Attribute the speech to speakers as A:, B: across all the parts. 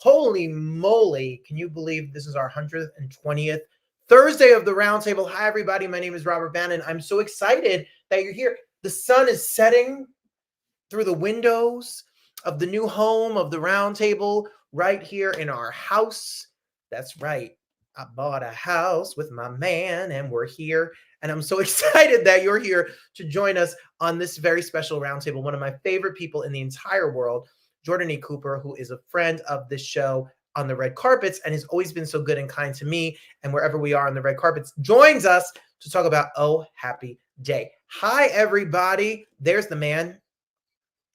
A: Holy moly. Can you believe this is our 120th Thursday of the Roundtable? Hi, everybody. My name is Robert Bannon. I'm so excited that you're here. The sun is setting through the windows of the new home of the Roundtable right here in our house. That's right. I bought a house with my man and we're here. And I'm so excited that you're here to join us on this very special Roundtable. One of my favorite people in the entire world, Jordan E. Cooper, who is a friend of this show on the red carpets and has always been so good and kind to me. And wherever we are on the red carpets, joins us to talk about Oh Happy Day. Hi, everybody. There's the man.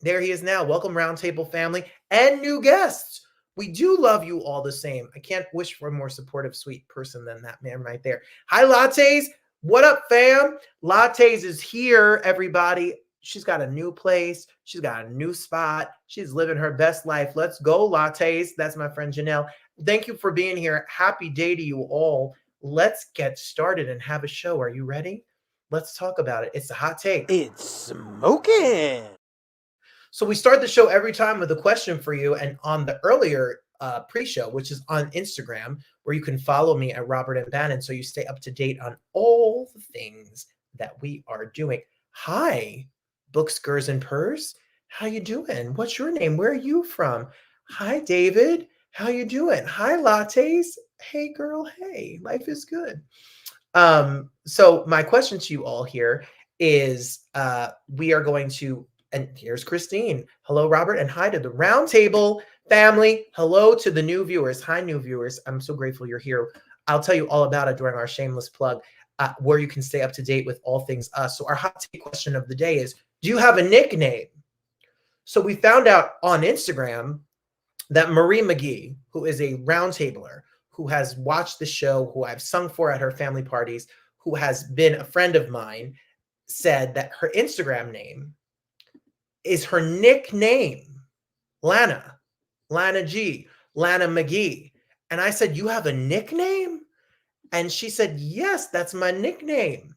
A: There he is now. Welcome, Roundtable family and new guests. We do love you all the same. I can't wish for a more supportive, sweet person than that man right there. Hi, Lattes. What up, fam? Lattes is here, everybody. She's got a new place. She's got a new spot. She's living her best life. Let's go, Lattes. That's my friend Janelle. Thank you for being here. Happy day to you all. Let's get started and have a show. Are you ready? Let's talk about it. It's a hot take.
B: It's smoking.
A: So we start the show every time with a question for you. And on the earlier pre-show, which is on Instagram, where you can follow me at Robert and Bannon, so you stay up to date on all the things that we are doing. Hi, Books, Gers, and Purrs. How you doing? What's your name? Where are you from? Hi, David. How you doing? Hi, Lattes. Hey, girl. Hey, life is good. So my question to you all here is we are going to, and here's Christine. Hello, Robert, and hi to the Roundtable family. Hello to the new viewers. Hi, new viewers. I'm so grateful you're here. I'll tell you all about it during our shameless plug, where you can stay up to date with all things us. So our hot take question of the day is, do you have a nickname? So we found out on Instagram that Marie McGee, who is a Roundtabler, who has watched the show, who I've sung for at her family parties, who has been a friend of mine, said that her Instagram name is her nickname, Lana G, Lana McGee. And I said, you have a nickname? And she said, yes, that's my nickname.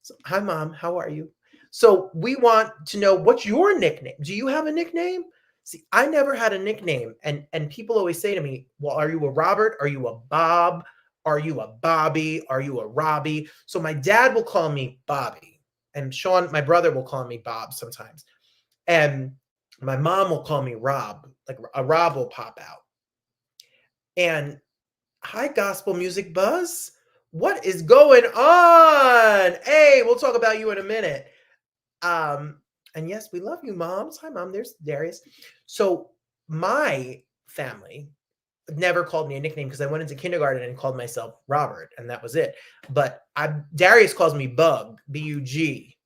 A: So, hi, Mom. How are you? So we want to know, what's your nickname? Do you have a nickname? See, I never had a nickname. And people always say to me, well, are you a Robert? Are you a Bob? Are you a Bobby? Are you a Robbie? So my dad will call me Bobby. And Sean, my brother, will call me Bob sometimes. And my mom will call me Rob. Like a Rob will pop out. And hi, Gospel Music Buzz. What is going on? Hey, we'll talk about you in a minute. And yes, we love you, moms. Hi, Mom. There's Darius. So my family never called me a nickname because I went into kindergarten and called myself Robert, and that was it. But Darius calls me Bug, B-U-G,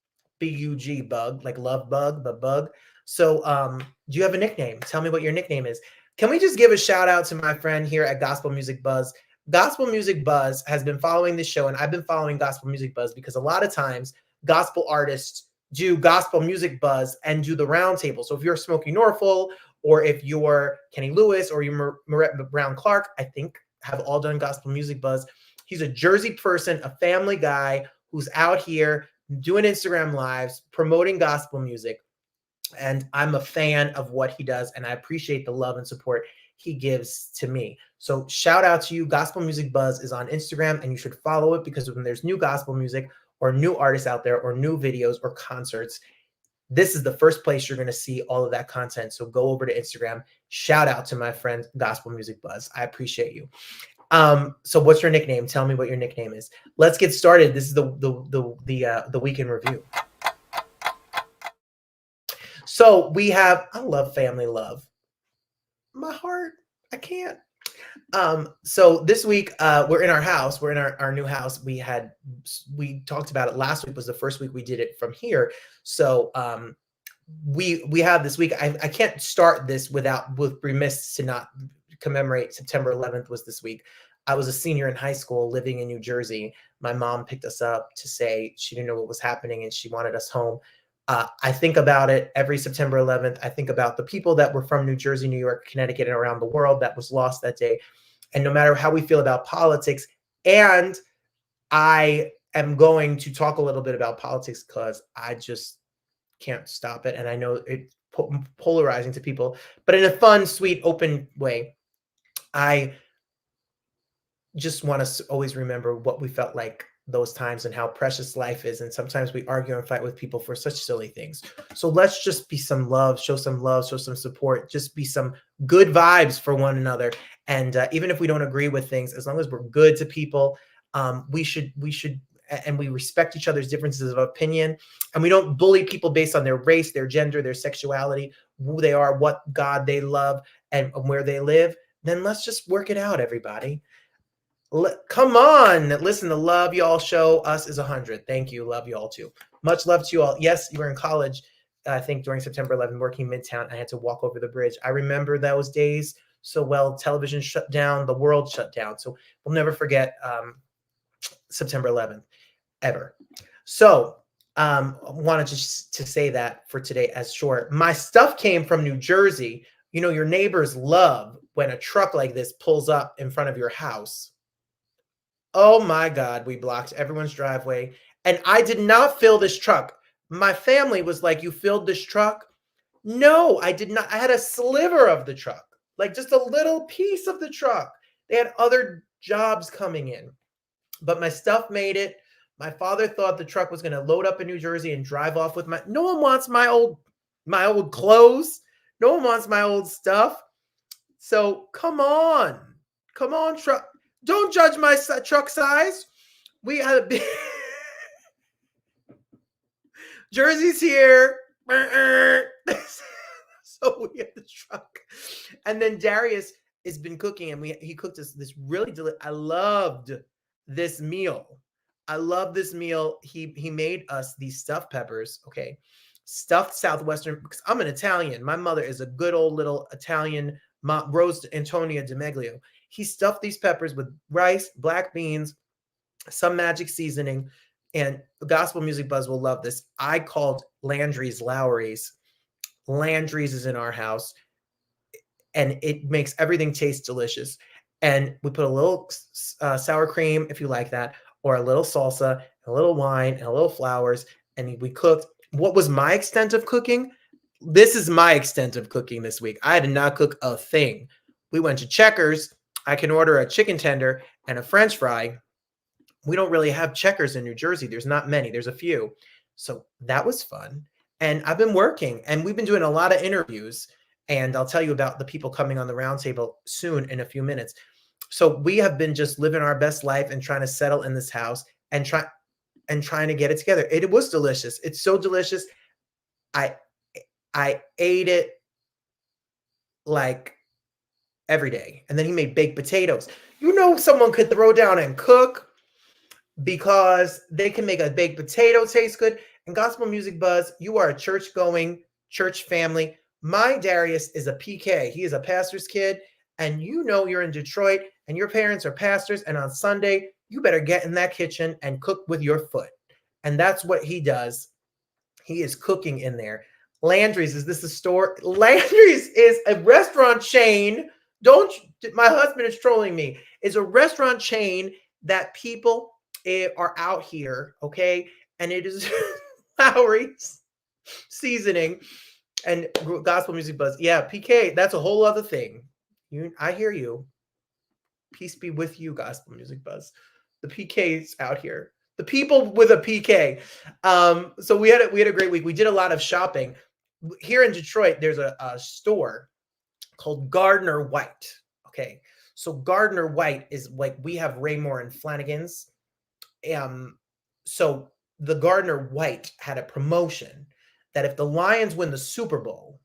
A: B-U-G, Bug, like love bug, but Bug. So do you have a nickname? Tell me what your nickname is. Can we just give a shout out to my friend here at Gospel Music Buzz? Gospel Music Buzz has been following this show, and I've been following Gospel Music Buzz because a lot of times gospel artists do Gospel Music Buzz and do the Roundtable. So if you're Smokey Norfolk, or if you're Kenny Lewis, or you're Marette Brown Clark, I think have all done Gospel Music Buzz. He's a Jersey person, a family guy who's out here doing Instagram lives, promoting gospel music. And I'm a fan of what he does, and I appreciate the love and support he gives to me. So shout out to you. Gospel Music Buzz is on Instagram, and you should follow it, because when there's new gospel music or new artists out there or new videos or concerts, this is the first place you're going to see all of that content. So go over to Instagram. Shout out to my friend Gospel Music Buzz. I appreciate you. So what's your nickname? Tell me what your nickname is. Let's get started. This is the weekend review. So we have, I love family love. My heart, I can't. So this week, we're in our house. We're in our new house. We talked about it last week. Was the first week we did it from here. So we have this week. I can't start this with remiss to not commemorate September 11th was this week. I was a senior in high school living in New Jersey. My mom picked us up to say she didn't know what was happening and she wanted us home. I think about it every September 11th. I think about the people that were from New Jersey, New York, Connecticut, and around the world that was lost that day. And no matter how we feel about politics, and I am going to talk a little bit about politics because I just can't stop it. And I know it's polarizing to people, but in a fun, sweet, open way. I just want us to always remember what we felt like those times and how precious life is. And sometimes we argue and fight with people for such silly things. So let's just be some love, show some support, just be some good vibes for one another. And even if we don't agree with things, as long as we're good to people, we should, and we respect each other's differences of opinion. And we don't bully people based on their race, their gender, their sexuality, who they are, what God they love, and where they live. Then let's just work it out, everybody. Come on. Listen, the love y'all show us is 100. Thank you. Love y'all too. Much love to you all. Yes, you were in college, I think during September 11th, working Midtown. I had to walk over the bridge. I remember those days so well. Television shut down. The world shut down. So we'll never forget September 11th ever. So wanted to say that for today as short. My stuff came from New Jersey. You know, your neighbors love when a truck like this pulls up in front of your house. Oh my God, we blocked everyone's driveway. And I did not fill this truck. My family was like, you filled this truck? No, I did not. I had a sliver of the truck, like just a little piece of the truck. They had other jobs coming in, but my stuff made it. My father thought the truck was going to load up in New Jersey and drive off with no one wants my old clothes. No one wants my old stuff. So come on, truck. Don't judge my truck size. We had a big Jersey's here. So we have the truck. And then Darius has been cooking, and he cooked us this really delicious. I loved this meal. He made us these stuffed peppers, okay? Stuffed Southwestern, because I'm an Italian. My mother is a good old little Italian Rose Antonia DiMeglio. He stuffed these peppers with rice, black beans, some magic seasoning, and Gospel Music Buzz will love this. I called Landry's Lowry's. Landry's is in our house, and it makes everything taste delicious. And we put a little sour cream, if you like that, or a little salsa, a little wine, and a little flowers, and we cooked. What was my extent of cooking? This is my extent of cooking this week. I did not cook a thing. We went to Checkers. I can order a chicken tender and a French fry. We don't really have Checkers in New Jersey. There's not many. There's a few. So that was fun. And I've been working, and we've been doing a lot of interviews. And I'll tell you about the people coming on the roundtable soon in a few minutes. So we have been just living our best life and trying to settle in this house and trying to get it together. It was delicious. It's so delicious. I ate it like every day. And then he made baked potatoes. You know, someone could throw down and cook because they can make a baked potato taste good. And Gospel Music Buzz, you are a church-going church family. My Darius is a PK. He is a pastor's kid. And you know you're in Detroit and your parents are pastors. And on Sunday, you better get in that kitchen and cook with your foot. And that's what he does. He is cooking in there. Landry's, is this a store? Landry's is a restaurant chain. My husband is trolling me. It's a restaurant chain that people are out here, okay? And it is Lowry's seasoning and Gospel Music Buzz. Yeah, PK, that's a whole other thing. I hear you. Peace be with you, Gospel Music Buzz. The PK's out here. The people with a PK. So we had a great week. We did a lot of shopping. Here in Detroit, there's a store called Gardner White. Okay. So Gardner White is like, we have Raymore and Flanagan's. So the Gardner White had a promotion that if the Lions win the Super Bowl,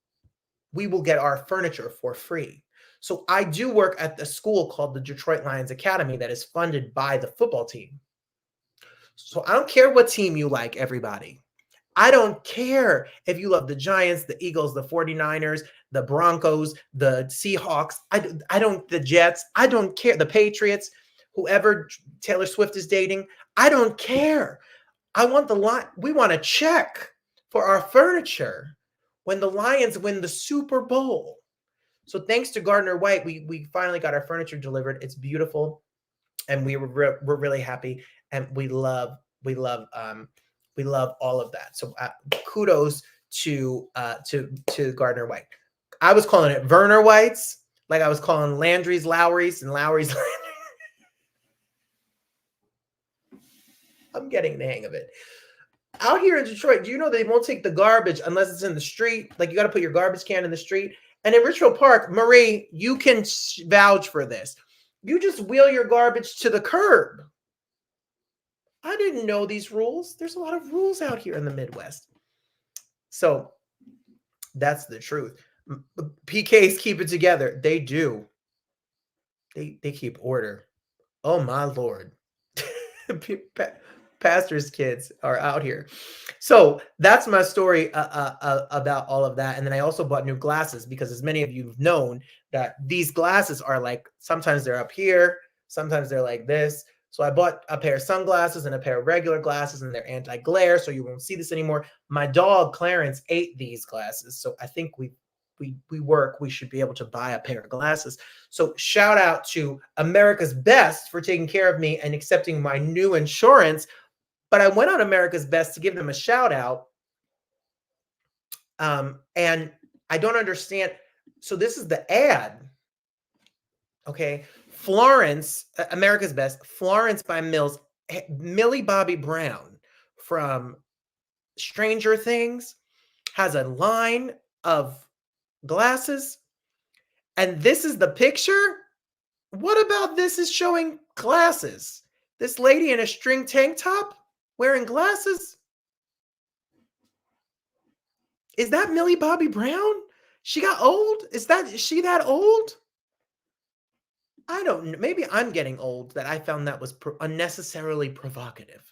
A: we will get our furniture for free. So I do work at the school called the Detroit Lions Academy that is funded by the football team. So I don't care what team you like, everybody. I don't care if you love the Giants, the Eagles, the 49ers, the Broncos, the Seahawks. The Jets. I don't care. The Patriots, whoever Taylor Swift is dating. I don't care. We want a check for our furniture when the Lions win the Super Bowl. So thanks to Gardner White, we finally got our furniture delivered. It's beautiful, and we're really happy, and we love all of that. So kudos to Gardner White. I was calling it Werner White's. Like I was calling Landry's Lowry's and Lowry's. I'm getting the hang of it. Out here in Detroit, do you know they won't take the garbage unless it's in the street? Like you got to put your garbage can in the street. And in Richfield Park, Marie, you can vouch for this. You just wheel your garbage to the curb. I didn't know these rules. There's a lot of rules out here in the Midwest. So that's the truth. PKs keep it together. They do. They keep order. Oh my Lord. Pastors' kids are out here. So that's my story about all of that. And then I also bought new glasses because, as many of you have known, that these glasses are like, sometimes they're up here, sometimes they're like this. So I bought a pair of sunglasses and a pair of regular glasses, and they're anti-glare, so you won't see this anymore. My dog Clarence ate these glasses, so I think we should be able to buy a pair of glasses. So shout out to America's Best for taking care of me and accepting my new insurance. But I went on America's Best to give them a shout out. And I don't understand. So this is the ad. Okay. Florence, America's Best, Florence by Mills, Millie Bobby Brown from Stranger Things has a line of glasses. And this is the picture. What about this is showing glasses? This lady in a string tank top wearing glasses? Is that Millie Bobby Brown? She got old? Is she that old? I don't know. Maybe I'm getting old that I found that was unnecessarily provocative.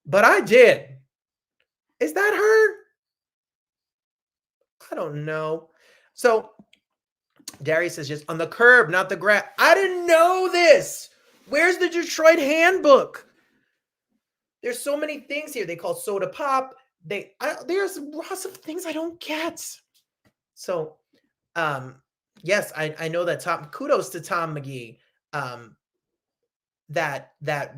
A: But I did. Is that her? I don't know. So Darius says, just on the curb, not the grass. I didn't know this. Where's the Detroit handbook? There's so many things here. They call soda pop. There's lots of things I don't get. So, yes, I know that kudos to Tom McGee. That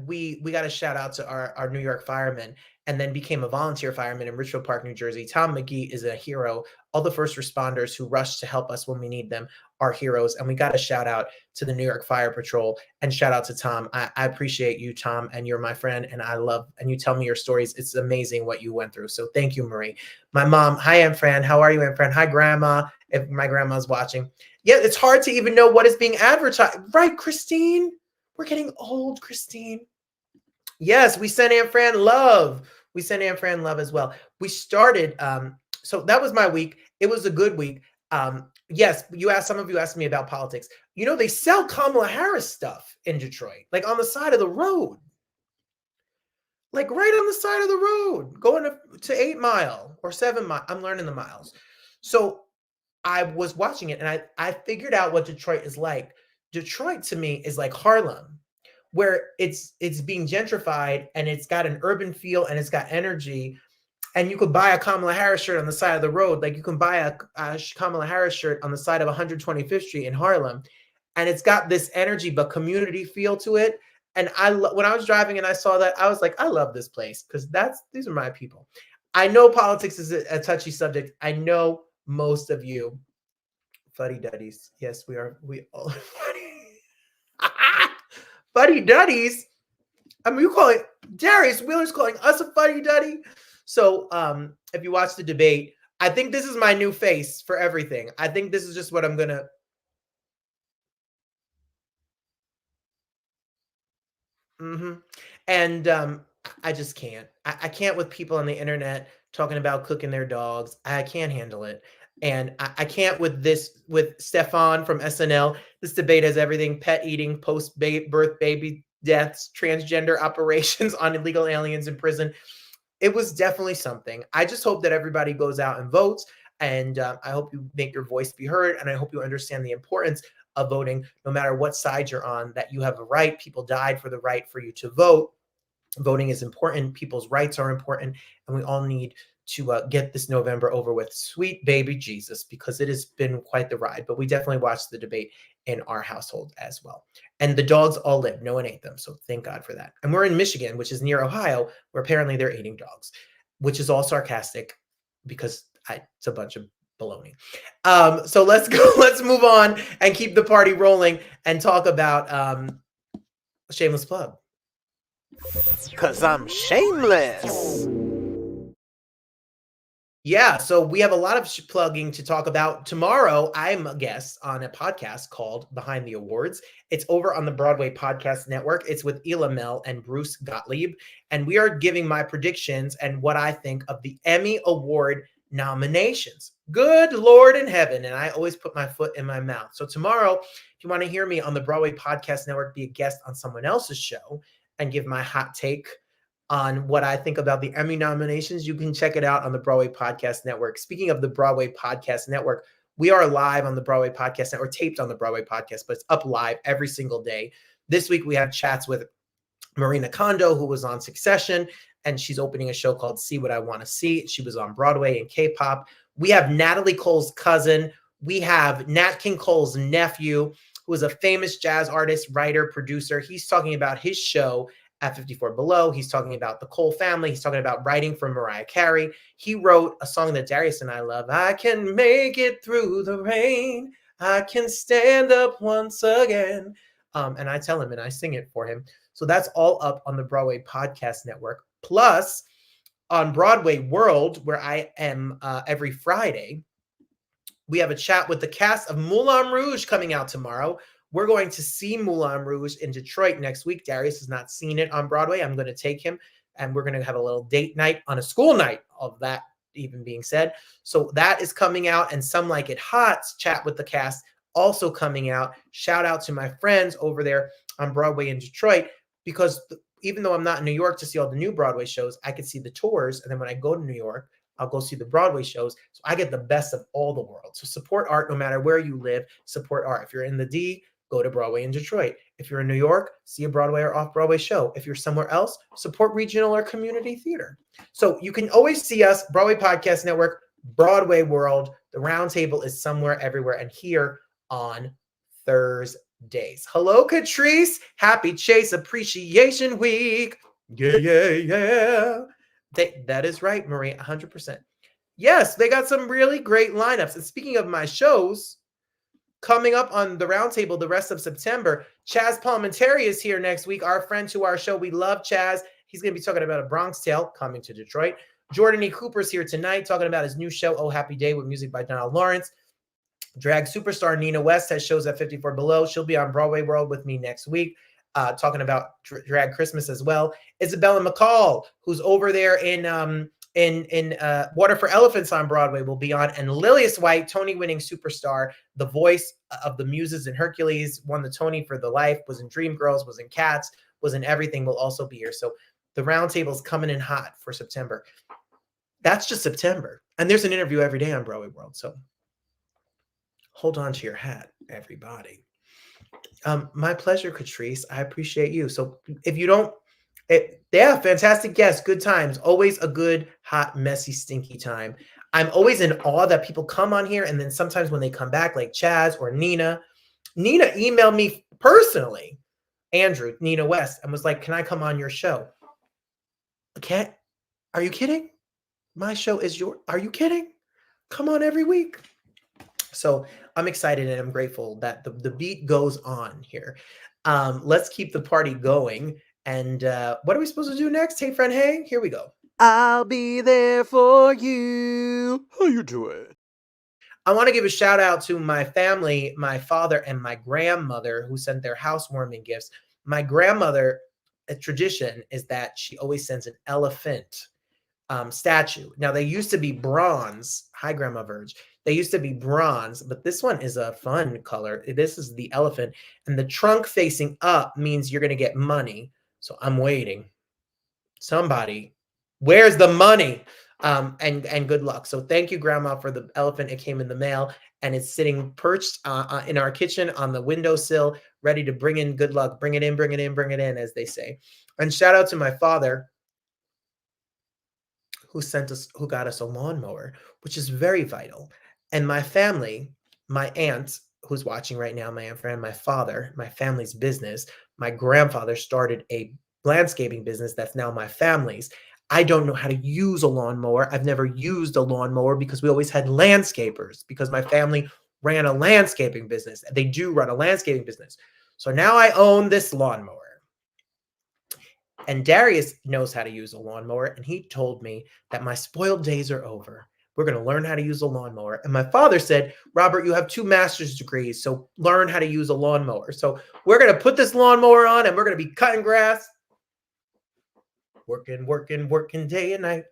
A: we got to shout out to our New York firemen, and then became a volunteer fireman in Richfield Park, New Jersey. Tom McGee is a hero. All the first responders who rush to help us when we need them are heroes. And we got to shout out to the New York Fire Patrol and shout out to Tom. I appreciate you, Tom, and you're my friend. And and you tell me your stories. It's amazing what you went through. So thank you, Marie. My mom, hi, Aunt Fran. How are you, Aunt Fran? Hi, Grandma, if my grandma's watching. Yeah, it's hard to even know what is being advertised. Right, Christine? We're getting old, Christine. Yes, we sent Aunt Fran love. We sent Aunt Fran love as well. We started, so that was my week. It was a good week. Yes, some of you asked me about politics. You know, they sell Kamala Harris stuff in Detroit, like on the side of the road. Like right on the side of the road, going to 8 Mile or 7 Mile. I'm learning the miles. So I was watching it and I figured out what Detroit is like. Detroit to me is like Harlem, where it's being gentrified and it's got an urban feel and it's got energy. And you could buy a Kamala Harris shirt on the side of the road. Like you can buy a Kamala Harris shirt on the side of 125th Street in Harlem. And it's got this energy, but community feel to it. And when I was driving and I saw that, I was like, I love this place because these are my people. I know politics is a touchy subject. I know most of you fuddy-duddies. Yes, we all fuddy-duddies. I mean, you call it Darius Wheeler's calling us a fuddy-duddy. So if you watch the debate, I think this is my new face for everything. I think this is just what I'm gonna. And I just can't. I can't with people on the internet talking about cooking their dogs. I can't handle it. And I can't with Stefan from SNL. This debate has everything: pet eating, post-birth baby deaths, transgender operations on illegal aliens in prison. It was definitely something. I just hope that everybody goes out and votes. And I hope you make your voice be heard. And I hope you understand the importance of voting, no matter what side you're on, that you have a right. People died for the right for you to vote. Voting is important. People's rights are important. And we all need to get this November over with. Sweet baby Jesus, because it has been quite the ride. But we definitely watched the debate in our household as well. And the dogs all lived. No one ate them. So thank God for that. And we're in Michigan, which is near Ohio, where apparently they're eating dogs, which is all sarcastic because it's a bunch of baloney. So let's go. Let's move on and keep the party rolling and talk about shameless plug.
B: 'Cause I'm shameless.
A: Yeah, so we have a lot of plugging to talk about. Tomorrow, I'm a guest on a podcast called Behind the Awards. It's over on the Broadway Podcast Network. It's with Ela Mel and Bruce Gottlieb. And we are giving my predictions and what I think of the Emmy Award nominations. Good Lord in heaven. And I always put my foot in my mouth. So tomorrow, if you want to hear me on the Broadway Podcast Network, be a guest on someone else's show and give my hot take on what I think about the Emmy nominations, you can check it out on the Broadway Podcast Network. Speaking of the Broadway Podcast Network, we are live on the Broadway Podcast Network, taped on the Broadway Podcast, but it's up live every single day. This week we have chats with Marina Kondo, who was on Succession, and she's opening a show called See What I Want to See. She was on Broadway and K-pop. We have Natalie Cole's cousin. We have Nat King Cole's nephew, who is a famous jazz artist, writer, producer. He's talking about his show at 54 Below. He's talking about the Cole family. He's talking about writing for Mariah Carey. He wrote a song that Darius and I love. I can make it through the rain. I can stand up once again. And I tell him and I sing it for him. So that's all up on the Broadway Podcast Network. Plus, on Broadway World, where I am every Friday, we have a chat with the cast of Moulin Rouge coming out tomorrow. We're going to see Moulin Rouge in Detroit next week. Darius has not seen it on Broadway. I'm going to take him, and we're going to have a little date night on a school night, of that even being said. So that is coming out, and Some Like It Hot's chat with the cast also coming out. Shout out to my friends over there on Broadway in Detroit, because even though I'm not in New York to see all the new Broadway shows, I could see the tours, and then when I go to New York, I'll go see the Broadway shows. So I get the best of all the world. So support art no matter where you live. Support art. If you're in the D, go to Broadway in Detroit. If you're in New York, see a Broadway or off-Broadway show. If you're somewhere else, support regional or community theater. So you can always see us, Broadway Podcast Network, Broadway World. The Roundtable is somewhere, everywhere, and here on Thursdays. Hello, Catrice. Happy Chase Appreciation Week. Yeah. That is right, Marie, 100%. Yes, they got some really great lineups. And speaking of my shows, coming up on the Roundtable the rest of September, Chaz Palminteri is here next week, our friend to our show. We love Chaz. He's going to be talking about A Bronx Tale coming to Detroit. Jordan E. Cooper's here tonight talking about his new show, Oh Happy Day, with music by Donald Lawrence. Drag superstar Nina West has shows at 54 Below. She'll be on Broadway World with me next week, talking about Drag Christmas as well. Isabella McCall, who's over there in Water for Elephants on Broadway, will be on. And Lilius White, Tony-winning superstar, the voice of the Muses in Hercules, won the Tony for The Life, was in Dreamgirls, was in Cats, was in everything, will also be here. So the Roundtable's coming in hot for September. That's just September. And there's an interview every day on Broadway World. So hold on to your hat, everybody. My pleasure, Catrice. I appreciate you. So if you don't, yeah, fantastic guests, good times. Always a good, hot, messy, stinky time. I'm always in awe that people come on here, and then sometimes when they come back, like Chaz or Nina emailed me personally, Andrew, Nina West, and was like, can I come on your show? Okay. Are you kidding? My show is are you kidding? Come on every week. So I'm excited and I'm grateful that the beat goes on here. Let's keep the party going. And what are we supposed to do next? Hey, friend, hey, here we go.
B: I'll be there for you. How you doing?
A: I want to give a shout out to my family, my father and my grandmother, who sent their housewarming gifts. My grandmother, a tradition is that she always sends an elephant statue. Now, they used to be bronze. Hi, Grandma Verge. They used to be bronze, but this one is a fun color. This is the elephant, and the trunk facing up means you're going to get money. So I'm waiting. Somebody, where's the money? And good luck. So thank you, Grandma, for the elephant. It came in the mail, and it's sitting perched in our kitchen on the windowsill, ready to bring in good luck. Bring it in, bring it in, bring it in, as they say. And shout out to my father, who got us a lawnmower, which is very vital. And my family, my aunt, who's watching right now, my aunt Fran, my father, my family's business. My grandfather started a landscaping business that's now my family's. I don't know how to use a lawnmower. I've never used a lawnmower because we always had landscapers because my family ran a landscaping business. They do run a landscaping business. So now I own this lawnmower. And Darius knows how to use a lawnmower. And he told me that my spoiled days are over. We're going to learn how to use a lawnmower. And my father said, Robert, you have 2 master's degrees, so learn how to use a lawnmower. So we're going to put this lawnmower on and we're going to be cutting grass. Working, working, working day and night.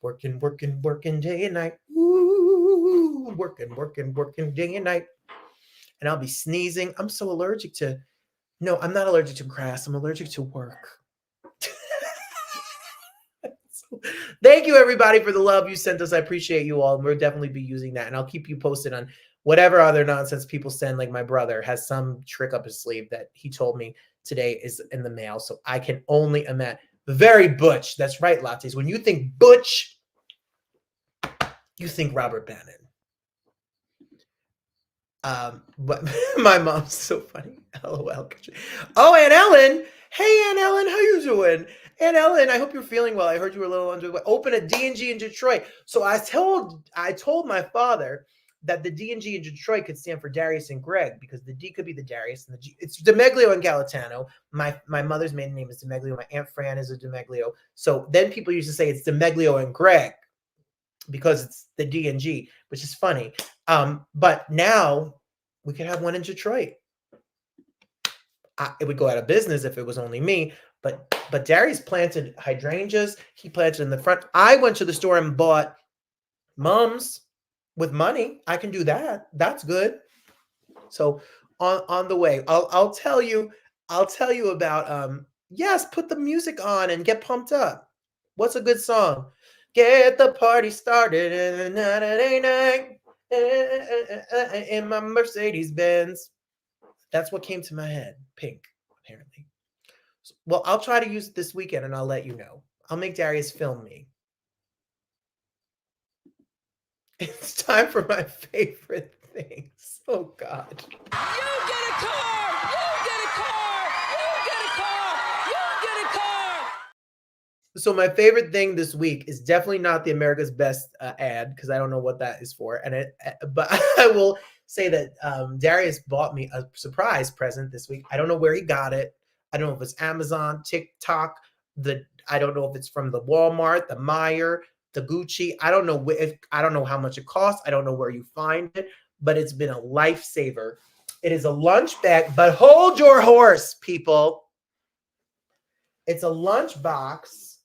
A: Working, working, working day and night. Ooh, working, working, working day and night. And I'll be sneezing. I'm so allergic to, no, I'm not allergic to grass. I'm allergic to work. So, thank you, everybody, for the love you sent us. I appreciate you all. And we'll definitely be using that. And I'll keep you posted on whatever other nonsense people send. Like my brother has some trick up his sleeve that he told me today is in the mail. So I can only imagine. Very butch. That's right, Lattes. When you think butch, you think Robert Bannon. But my mom's so funny. LOL. Oh, Aunt Ellen. Hey, Aunt Ellen, how you doing? Aunt Ellen, I hope you're feeling well. I heard you were a little under the weather. Open a D&G in Detroit. So I told my father that the D&G in Detroit could stand for Darius and Greg because the D could be the Darius and the G. It's DeMeglio and Galatano. My mother's maiden name is DeMeglio. My Aunt Fran is a DeMeglio. So then people used to say it's DeMeglio and Greg because it's the D&G, which is funny. But now we could have one in Detroit. It would go out of business if it was only me. But Darius planted hydrangeas. He planted in the front. I went to the store and bought mums. With money, I can do that. That's good. So on the way, I'll tell you about yes, put the music on and get pumped up. What's a good song? Get the party started in the night in my Mercedes Benz. That's what came to my head. Pink, apparently. Well, I'll try to use it this weekend and I'll let you know. I'll make Darius film me. It's time for my favorite things. Oh, God.
C: You get a car! You get a car! You get a car! You get a car!
A: So my favorite thing this week is definitely not the America's Best ad because I don't know what that is for. But I will say that Darius bought me a surprise present this week. I don't know where he got it. I don't know if it's Amazon, TikTok. I don't know if it's from the Walmart, the Meijer, the Gucci. I don't know how much it costs. I don't know where you find it, but it's been a lifesaver. It is a lunch bag, but hold your horse, people. It's a lunch box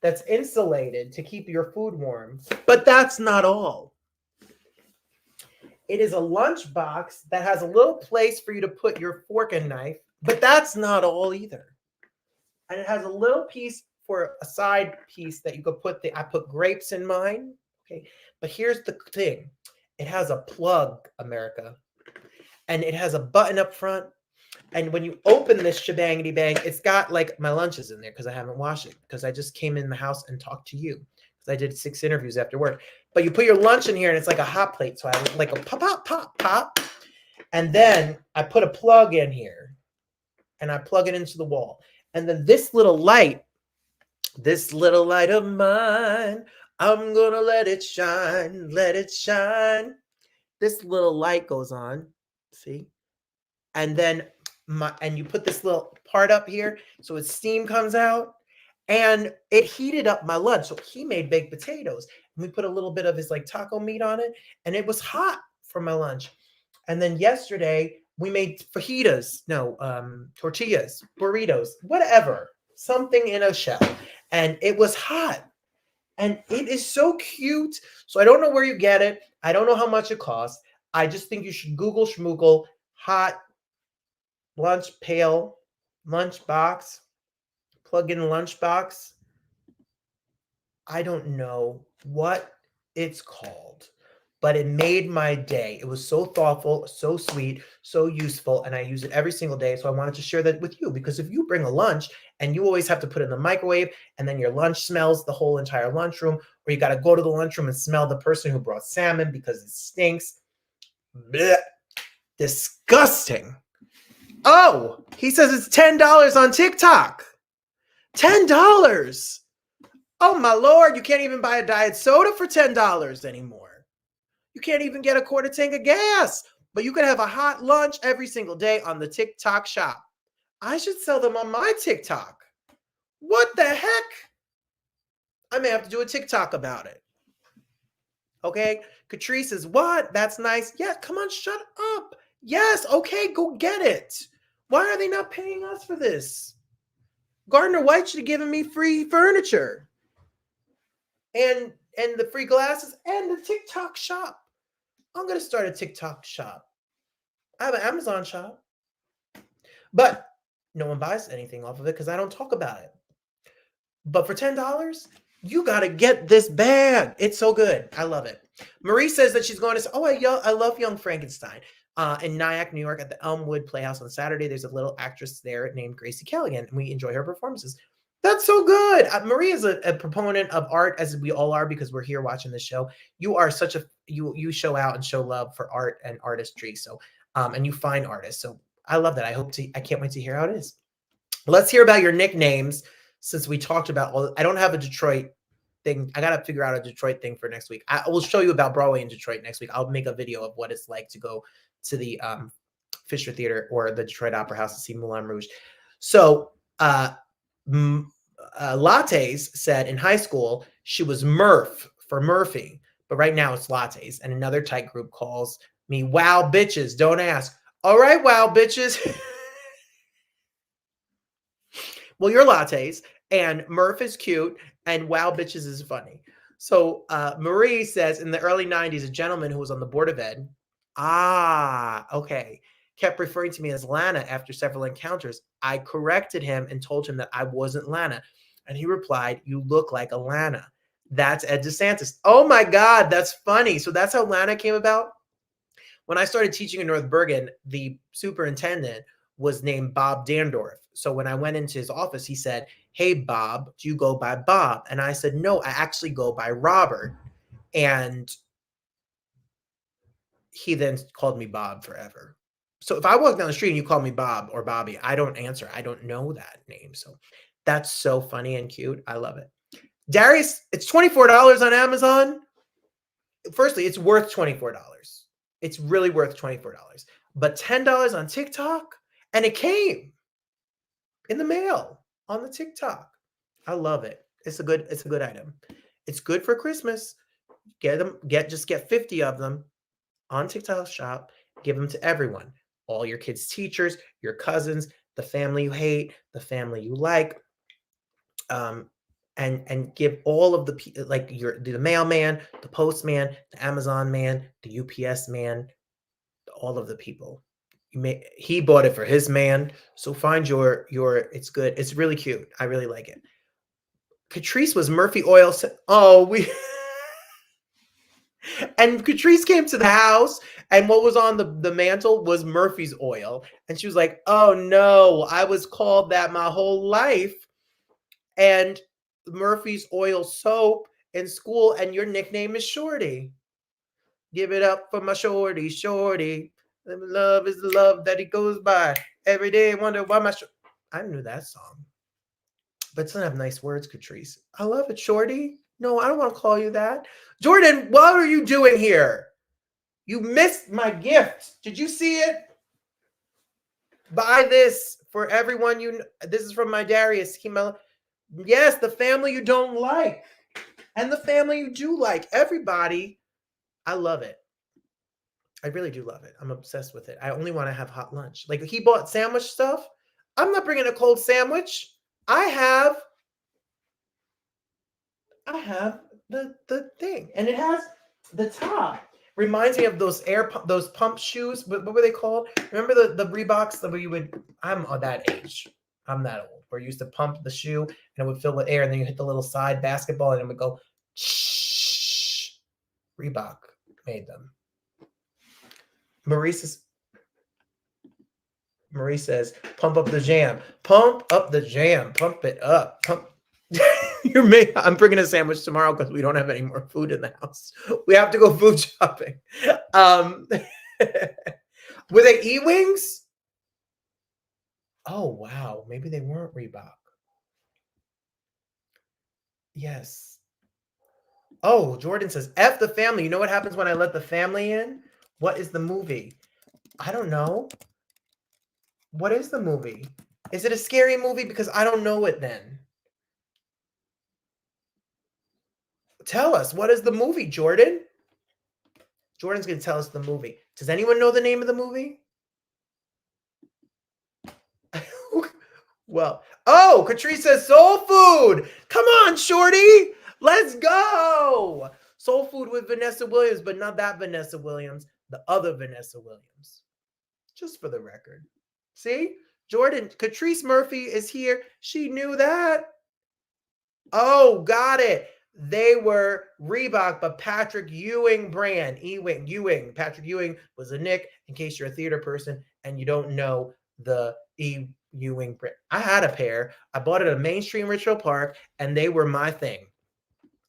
A: that's insulated to keep your food warm, but that's not all. It is a lunch box that has a little place for you to put your fork and knife, but that's not all either. And it has a little piece for a side piece that you could put I put grapes in mine. Okay. But here's the thing. It has a plug, America. And it has a button up front. And when you open this shebangity bang, it's got like my lunches in there because I haven't washed it because I just came in the house and talked to you because I did 6 interviews after work. But you put your lunch in here and it's like a hot plate. So I like a pop, pop, pop, pop. And then I put a plug in here and I plug it into the wall. And then this little light of mine, I'm going to let it shine, let it shine. This little light goes on, see? And then you put this little part up here so its steam comes out and it heated up my lunch. So he made baked potatoes and we put a little bit of his like taco meat on it and it was hot for my lunch. And then yesterday we made tortillas, burritos, whatever, something in a shell. And it was hot. And it is so cute. So I don't know where you get it. I don't know how much it costs. I just think you should Google schmoogle hot lunch pail, lunch box, plug in lunch box. I don't know what it's called, but it made my day. It was so thoughtful, so sweet, so useful, and I use it every single day. So I wanted to share that with you because if you bring a lunch and you always have to put it in the microwave and then your lunch smells the whole entire lunchroom, or you got to go to the lunchroom and smell the person who brought salmon because it stinks. Blech. Disgusting. Oh, he says it's $10 on TikTok. $10. Oh my Lord, you can't even buy a diet soda for $10 anymore. You can't even get a quarter tank of gas, but you can have a hot lunch every single day on the TikTok shop. I should sell them on my TikTok. What the heck? I may have to do a TikTok about it. Okay. Catrice says, what? That's nice. Yeah, come on, shut up. Yes, okay, go get it. Why are they not paying us for this? Gardner White should have given me free furniture and the free glasses and the TikTok shop. I'm going to start a TikTok shop. I have an Amazon shop, but no one buys anything off of it because I don't talk about it. But for $10, you got to get this bag. It's so good. I love it. Marie says that she's going to say, oh, I love Young Frankenstein. In Nyack, New York at the Elmwood Playhouse on Saturday. There's a little actress there named Gracie Kelligan, and we enjoy her performances. That's so good. Marie is a proponent of art, as we all are, because we're here watching this show. You are such a, you show out and show love for art and artistry. So, and you find artists. So I love that. I can't wait to hear how it is. Let's hear about your nicknames. Since we talked about, well, I don't have a Detroit thing. I got to figure out a Detroit thing for next week. I will show you about Broadway in Detroit next week. I'll make a video of what it's like to go to the Fisher Theater or the Detroit Opera House to see Moulin Rouge. So Lattes said in high school, she was Murph for Murphy, but right now it's Lattes. And another tight group calls me Wow Bitches. Don't ask. All right, Wow Bitches. Well, you're Lattes, and Murph is cute, and Wow Bitches is funny. So Marie says, in the early 90s, a gentleman who was on the Board of Ed, okay, kept referring to me as Lana after several encounters. I corrected him and told him that I wasn't Lana. And he replied, you look like Alana. That's Ed DeSantis. Oh my God, that's funny. So that's how Lana came about? When I started teaching in North Bergen, the superintendent was named Bob Dandorf. So when I went into his office, he said, hey, Bob, do you go by Bob? And I said, no, I actually go by Robert. And he then called me Bob forever. So if I walk down the street and you call me Bob or Bobby, I don't answer. I don't know that name. So that's so funny and cute. I love it. Darius, it's $24 on Amazon. Firstly, it's worth $24. It's really worth $24. But $10 on TikTok, and it came in the mail on the TikTok. I love it. It's a good item. It's good for Christmas. Just get 50 of them on TikTok shop. Give them to everyone. All your kids' teachers, your cousins, the family you hate, the family you like. And give all of the, like the mailman, the postman, the Amazon man, the UPS man, all of the people. He bought it for his man. So find your, it's good. It's really cute. I really like it. Catrice was Murphy Oil. And Catrice came to the house, and what was on the mantle was Murphy's Oil. And she was like, oh no, I was called that my whole life. And Murphy's Oil soap in school, and your nickname is Shorty. Give it up for my Shorty, Shorty. Love is the love that he goes by. Every day I wonder why I knew that song. But it doesn't have nice words, Catrice. I love it, Shorty. No, I don't want to call you that. Jordan, what are you doing here? You missed my gift. Did you see it? Buy this for everyone you know. This is from my Darius. Yes, the family you don't like. And the family you do like. Everybody. I love it. I really do love it. I'm obsessed with it. I only want to have hot lunch. Like he bought sandwich stuff. I'm not bringing a cold sandwich. I have the thing, and it has the top. Reminds me of those those pump shoes. What were they called? Remember the Reeboks that we would? I'm that age. I'm that old. Where you used to pump the shoe and it would fill with air, and then you hit the little side basketball and it would go. Shh. Reebok made them. Marie says, pump up the jam. Pump up the jam. Pump it up. Pump. I'm bringing a sandwich tomorrow because we don't have any more food in the house. We have to go food shopping. Were they E-Wings? Oh, wow. Maybe they weren't Reebok. Yes. Oh, Jordan says, F the family. You know what happens when I let the family in? What is the movie? I don't know. What is the movie? Is it a scary movie? Because I don't know it then. Tell us, what is the movie, Jordan? Jordan's going to tell us the movie. Does anyone know the name of the movie? Well, oh, Catrice says soul food. Come on, shorty. Let's go. Soul food with Vanessa Williams, but not that Vanessa Williams, the other Vanessa Williams. Just for the record. See? Jordan, Catrice Murphy is here. She knew that. Oh, got it. They were Reebok, but Patrick Ewing brand. Ewing. Patrick Ewing was a Nick, in case you're a theater person and you don't know the Ewing brand. I had a pair. I bought it at Mainstream Richfield Park, and they were my thing.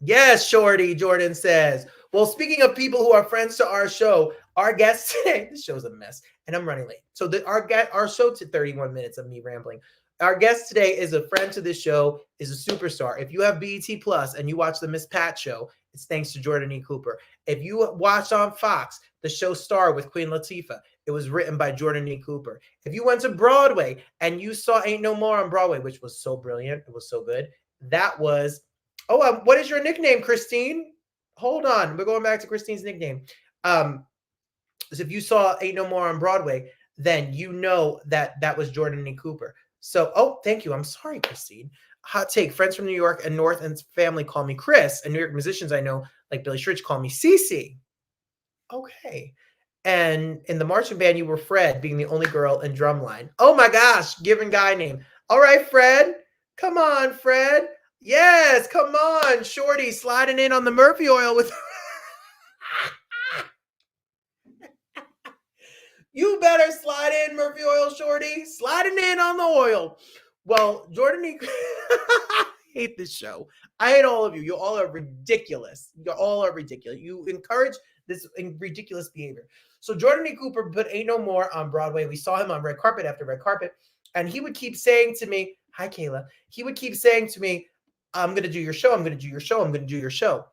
A: Yes, Shorty, Jordan says. Well, speaking of people who are friends to our show, our guest today, this show's a mess, and I'm running late. So our show to 31 minutes of me rambling. Our guest today is a friend to this show, is a superstar. If you have BET Plus and you watch the Miss Pat show, it's thanks to Jordan E. Cooper. If you watched on Fox the show Star with Queen Latifah, it was written by Jordan E. Cooper. If you went to Broadway and you saw Ain't No More on Broadway, which was so brilliant, it was so good, that was, what is your nickname, Christine? Hold on, we're going back to Christine's nickname. So if you saw Ain't No More on Broadway, then you know that was Jordan E. Cooper. So, thank you. I'm sorry, Christine. Hot take. Friends from New York and North and family call me Chris. And New York musicians I know, like Billy Shrich, call me Cece. Okay. And in the marching band, you were Fred, being the only girl in drumline. Oh my gosh, given guy name. All right, Fred. Come on, Fred. Yes, come on, Shorty, sliding in on the Murphy oil with... You better slide in, Murphy Oil Shorty. Sliding in on the oil. Well, Jordan E. I hate this show. I hate all of you. You all are ridiculous. You all are ridiculous. You encourage this ridiculous behavior. So Jordan E. Cooper put Ain't No More on Broadway. We saw him on red carpet after red carpet. And he would keep saying to me, hi, Kayla. He would keep saying to me, I'm going to do your show. I'm going to do your show. I'm going to do your show.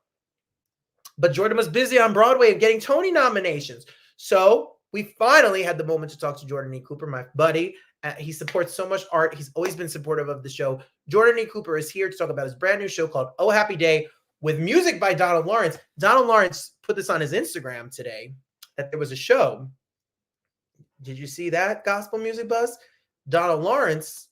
A: But Jordan was busy on Broadway and getting Tony nominations. So we finally had the moment to talk to Jordan E. Cooper, my buddy. He supports so much art. He's always been supportive of the show. Jordan E. Cooper is here to talk about his brand new show called Oh Happy Day with music by Donald Lawrence. Donald Lawrence put this on his Instagram today, that there was a show. Did you see that, Gospel Music Buzz? Donald Lawrence,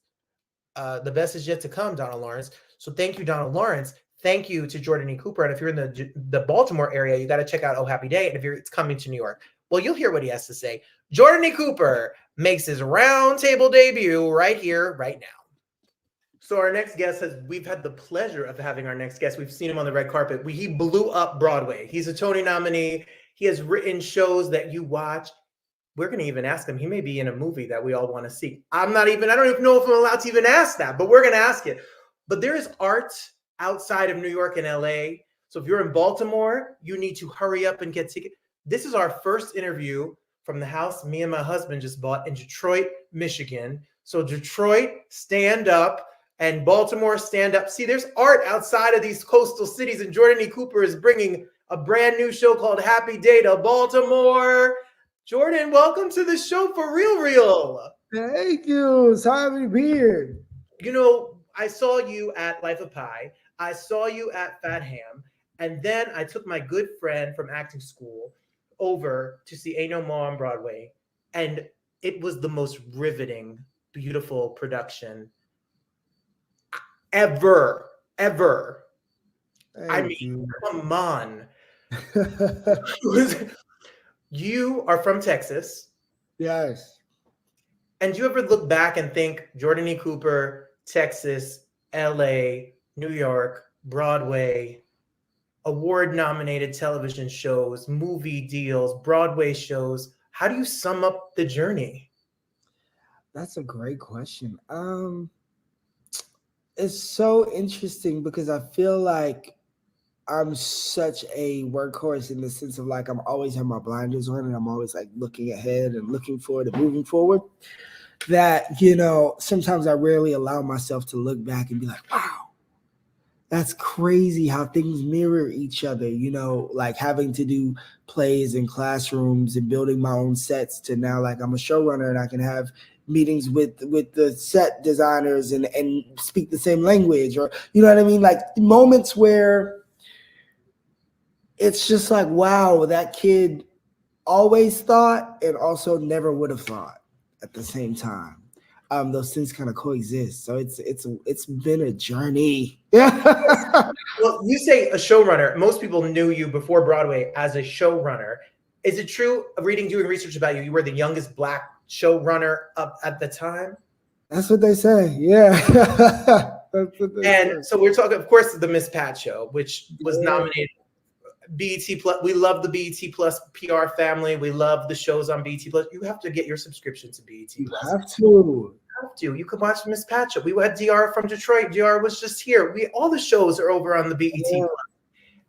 A: the best is yet to come, Donald Lawrence. So thank you, Donald Lawrence. Thank you to Jordan E. Cooper. And if you're in the Baltimore area, you got to check out Oh Happy Day. And if it's coming to New York, well, you'll hear what he has to say. Jordan E. Cooper makes his Roundtable debut right here, right now. So our next guest we've had the pleasure of having our next guest. We've seen him on the red carpet. He blew up Broadway. He's a Tony nominee. He has written shows that you watch. We're going to even ask him. He may be in a movie that we all want to see. I don't even know if I'm allowed to even ask that, but we're going to ask it. But there is art outside of New York and LA. So if you're in Baltimore, you need to hurry up and get tickets. This is our first interview from the house me and my husband just bought in Detroit, Michigan. So Detroit, stand up, and Baltimore, stand up. See, there's art outside of these coastal cities, and Jordan E. Cooper is bringing a brand new show called Happy Day to Baltimore. Jordan, welcome to the show for real.
D: Thank you. It's happy to be here.
A: You know, I saw you at Life of Pi. I saw you at Fat Ham. And then I took my good friend from acting school over to see Ain't No More on Broadway. And it was the most riveting, beautiful production ever. I mean, come on. You are from Texas.
D: Yes.
A: And do you ever look back and think Jordan E. Cooper, Texas, LA, New York, Broadway, award-nominated television shows, movie deals, Broadway shows. How do you sum up the journey?
D: That's a great question. It's so interesting because I feel like I'm such a workhorse in the sense of like I'm always have my blinders on and I'm always like looking ahead and looking forward and moving forward. That, you know, sometimes I rarely allow myself to look back and be like, wow, That's crazy how things mirror each other, you know, like having to do plays in classrooms and building my own sets to now like I'm a showrunner and I can have meetings with the set designers and speak the same language, or you know what I mean? Like moments where it's just like, wow, that kid always thought and also never would have thought at the same time. Those things kind of coexist. So it's been a journey. Yeah.
A: Well, you say a showrunner. Most people knew you before Broadway as a showrunner. Is it true, doing research about you, you were the youngest Black showrunner up at the time?
D: That's what they say. Yeah. That's what they
A: And
D: say.
A: so we're talking, of course, the Miss Pat show, which was nominated BET Plus. We love the BET Plus PR family. We love the shows on BET Plus. You have to get your subscription to BET
D: You
A: Plus.
D: have to.
A: You have to. You can watch Miss Pat show. We had DR from Detroit. DR was just here. All the shows are over on the BET Plus.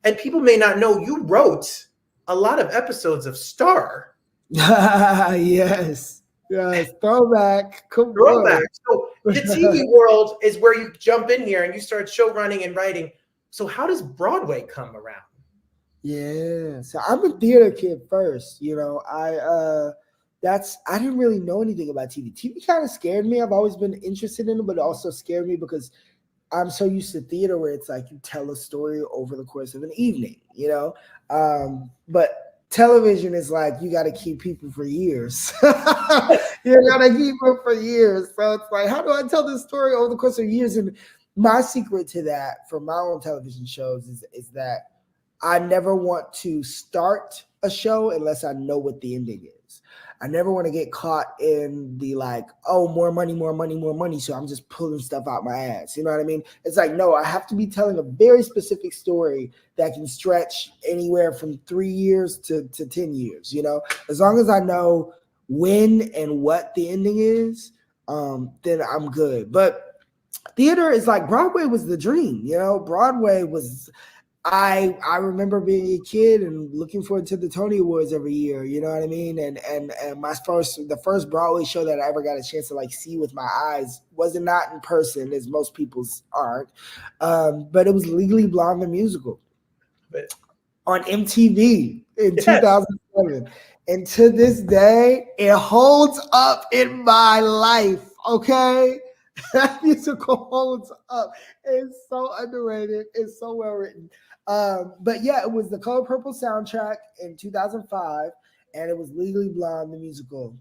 A: And people may not know you wrote a lot of episodes of Star.
D: Yes. Yes. Throwback. Come
A: Throwback.
D: on.
A: So the TV world is where you jump in here and you start show running and writing. So how does Broadway come around?
D: Yeah. So I'm a theater kid first. You know, I didn't really know anything about TV. TV kind of scared me. I've always been interested in it, but it also scared me because I'm so used to theater where it's like you tell a story over the course of an evening, you know? But television is like you got to keep people for years. You got to keep them for years. So it's like, how do I tell this story over the course of years? And my secret to that for my own television shows is that I never want to start a show unless I know what the ending is. I never want to get caught in the like, oh, more money, more money, more money. So I'm just pulling stuff out my ass. You know what I mean? It's like, no, I have to be telling a very specific story that can stretch anywhere from 3 years to 10 years. You know, as long as I know when and what the ending is, then I'm good. But theater is like Broadway was the dream. You know, Broadway was. I remember being a kid and looking forward to the Tony Awards every year, you know what I mean? And the first Broadway show that I ever got a chance to like see with my eyes wasn't not in person, as most people's aren't, but it was Legally Blonde the musical on MTV in 2007. And to this day, it holds up in my life, okay? That musical holds up. It's so underrated. It's so well written. But yeah, it was the Color Purple soundtrack in 2005, and it was Legally Blonde, the musical,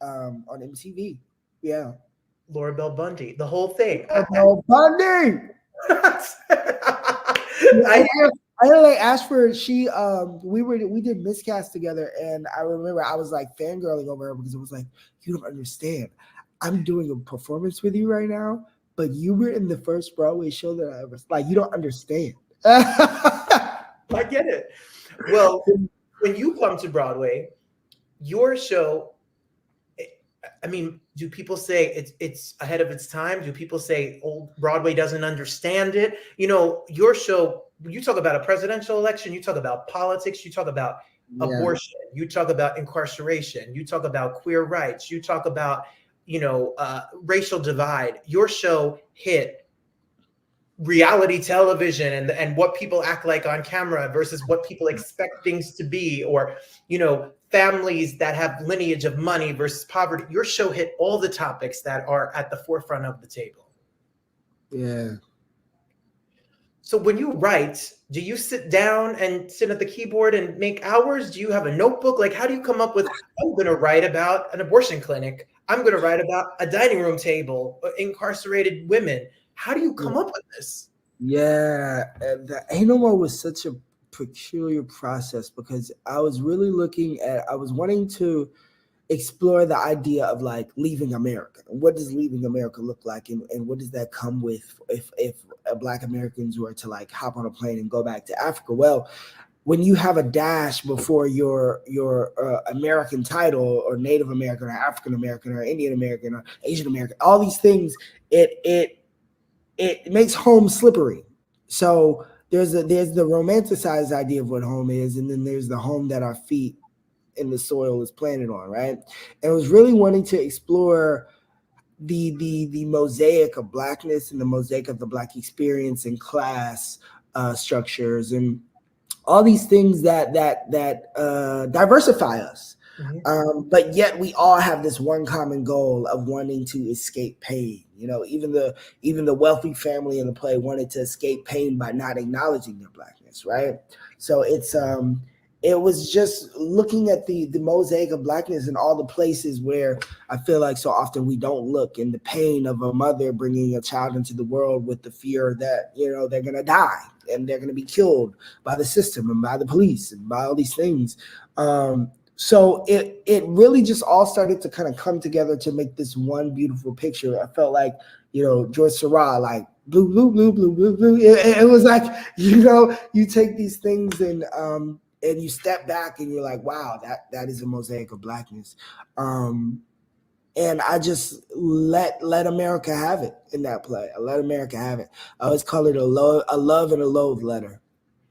D: on MTV. Yeah.
A: Laura Bell Bundy, the whole thing.
D: Bundy! I asked for she we did miscast together, and I remember I was like fangirling over her because it was like, you don't understand. I'm doing a performance with you right now, but you were in the first Broadway show that I ever like. You don't understand.
A: I get it. Well, when you come to Broadway, your show, I mean, do people say it's ahead of its time? Do people say old Broadway doesn't understand it? You know, your show, you talk about a presidential election, you talk about politics, you talk about abortion, you talk about incarceration, you talk about queer rights, you talk about, you know, racial divide. Your show hit reality television and what people act like on camera versus what people expect things to be, or, you know, families that have lineage of money versus poverty. Your show hit all the topics that are at the forefront of the table. Yeah. So when you write, do you sit down and sit at the keyboard and make hours? Do you have a notebook? Like, how do you come up with, I'm going to write about an abortion clinic. I'm going to write about a dining room table, incarcerated women. How do you come up with this?
D: Yeah, the Ain't No More was such a peculiar process because I was really I was wanting to explore the idea of like leaving America. What does leaving America look like? And what does that come with if Black Americans were to like hop on a plane and go back to Africa? Well, when you have a dash before your American title, or Native American, or African American, or Indian American, or Asian American, all these things, it makes home slippery. So there's the romanticized idea of what home is, and then there's the home that our feet in the soil is planted on, right? And I was really wanting to explore the mosaic of Blackness and the mosaic of the Black experience and class structures and all these things that diversify us.
A: Mhm.
D: But yet we all have this one common goal of wanting to escape pain. You know, even the wealthy family in the play wanted to escape pain by not acknowledging their Blackness, right? So it was just looking at the mosaic of Blackness and all the places where I feel like so often we don't look, and the pain of a mother bringing a child into the world with the fear that, you know, they're going to die and they're going to be killed by the system and by the police and by all these things. So it really just all started to kind of come together to make this one beautiful picture. I felt like, you know, George Seurat, like blue, blue, blue, blue, blue, blue. It was like, you know, you take these things and you step back and you're like, wow, that is a mosaic of Blackness. And I just let America have it in that play. I let America have it. I always call it a love and a loathe letter.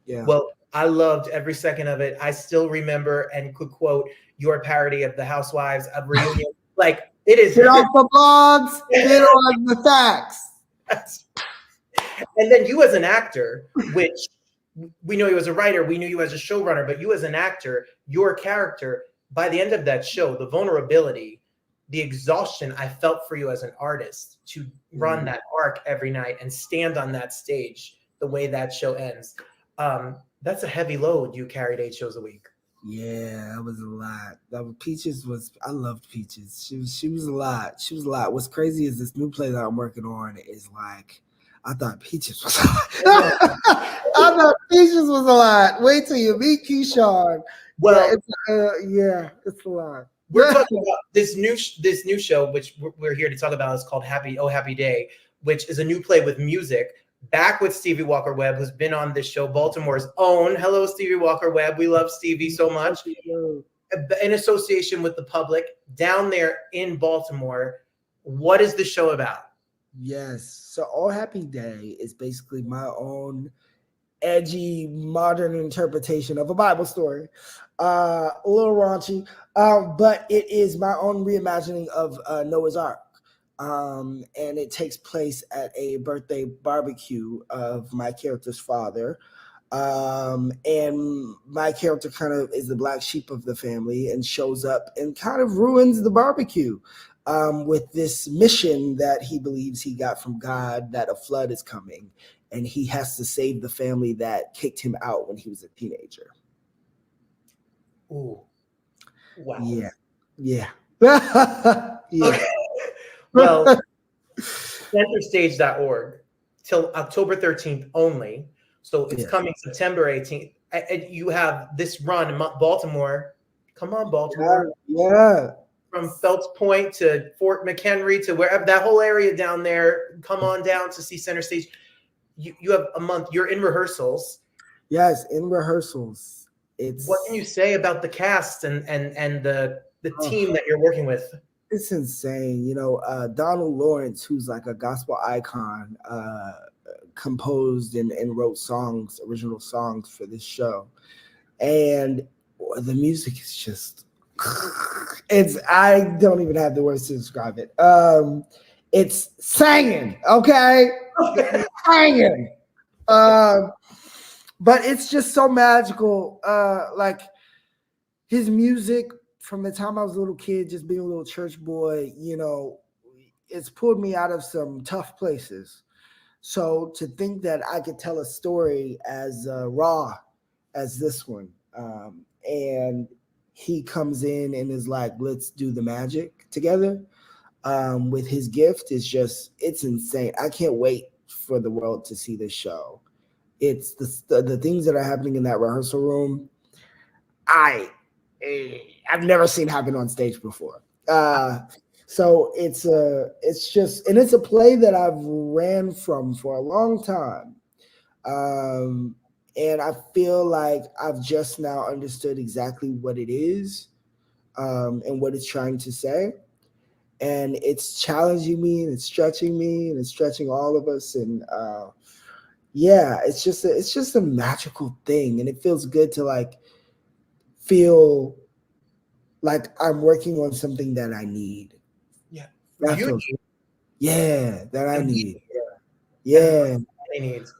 D: Yeah.
A: Well, I loved every second of it. I still remember and could quote your parody of the Housewives of Reunion. Like, it is.
D: Get off the blogs, get on the facts.
A: And then you as an actor, which we know you as a writer, we knew you as a showrunner, but you as an actor, your character, by the end of that show, the vulnerability, the exhaustion I felt for you as an artist to run that arc every night and stand on that stage the way that show ends. That's a heavy load you carried 8 shows a week.
D: Yeah, that was a lot. Peaches was, I loved Peaches. She was a lot. She was a lot. What's crazy is this new play that I'm working on is like, I thought Peaches was a lot. I thought Peaches was a lot. Wait till you meet Keyshawn.
A: Well,
D: it's a lot.
A: We're talking about this new show, which we're here to talk about, is called Happy Oh Happy Day, which is a new play with music. Back with Stevie Walker Webb, who's been on this show, Baltimore's own. Hello, Stevie Walker Webb. We love Stevie so much. In association with the public down there in Baltimore. What is the show about?
D: Yes. So Oh Happy Day is basically my own edgy modern interpretation of a Bible story. A little raunchy, but it is my own reimagining of Noah's Ark. And it takes place at a birthday barbecue of my character's father. And my character kind of is the black sheep of the family and shows up and kind of ruins the barbecue with this mission that he believes he got from God, that a flood is coming and he has to save the family that kicked him out when he was a teenager.
A: Ooh. Wow.
D: Yeah. Yeah. Yeah.
A: Okay. Well, centerstage.org till October 13th only. So it's coming September 18th. And you have this run in Baltimore. Come on, Baltimore.
D: Yeah.
A: From Phelps Point to Fort McHenry to wherever, that whole area down there. Come on down to see Center Stage. You have a month. You're in rehearsals.
D: Yes, in rehearsals.
A: What can you say about the cast and the team that you're working with?
D: It's insane. You know, Donald Lawrence, who's like a gospel icon, composed and wrote original songs for this show. And the music is just, I don't even have the words to describe it. It's singing, okay? It's singing. But it's just so magical. Like his music, from the time I was a little kid, just being a little church boy, you know, it's pulled me out of some tough places. So to think that I could tell a story as raw as this one, and he comes in and is like, let's do the magic together with his gift, is just, it's insane. I can't wait for the world to see this show. It's the things that are happening in that rehearsal room. I've never seen happen on stage before. So it's just, and it's a play that I've ran from for a long time. And I feel like I've just now understood exactly what it is, and what it's trying to say. And it's challenging me and it's stretching me and it's stretching all of us. And yeah, it's just a magical thing. And it feels good to like feel like I'm working on something that I need.
A: Yeah.
D: That
A: You
D: feels
A: need,
D: Yeah, that I
A: And
D: need.
A: yeah,
D: Yeah,
A: he needs.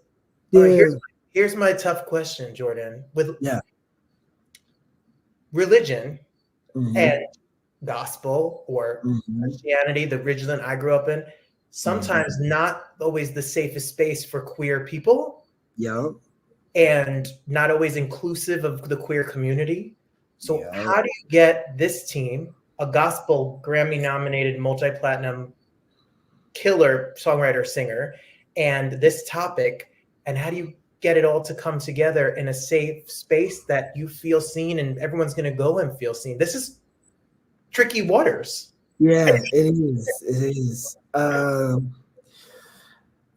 A: All right,
D: yeah,
A: here's my tough question, Jordan. With
D: yeah.
A: religion
D: Mm-hmm,
A: and gospel or
D: mm-hmm,
A: Christianity, the religion I grew up in,
D: mm-hmm.
A: sometimes not always the safest space for queer people
D: Yup,
A: and not always inclusive of the queer community. So,
D: yup.
A: how do you get this team, a gospel Grammy nominated multi platinum killer songwriter singer, and this topic, and how do you get it all to come together in a safe space that you feel seen and everyone's going to go and feel seen? This is tricky waters.
D: Yeah, it is. It is.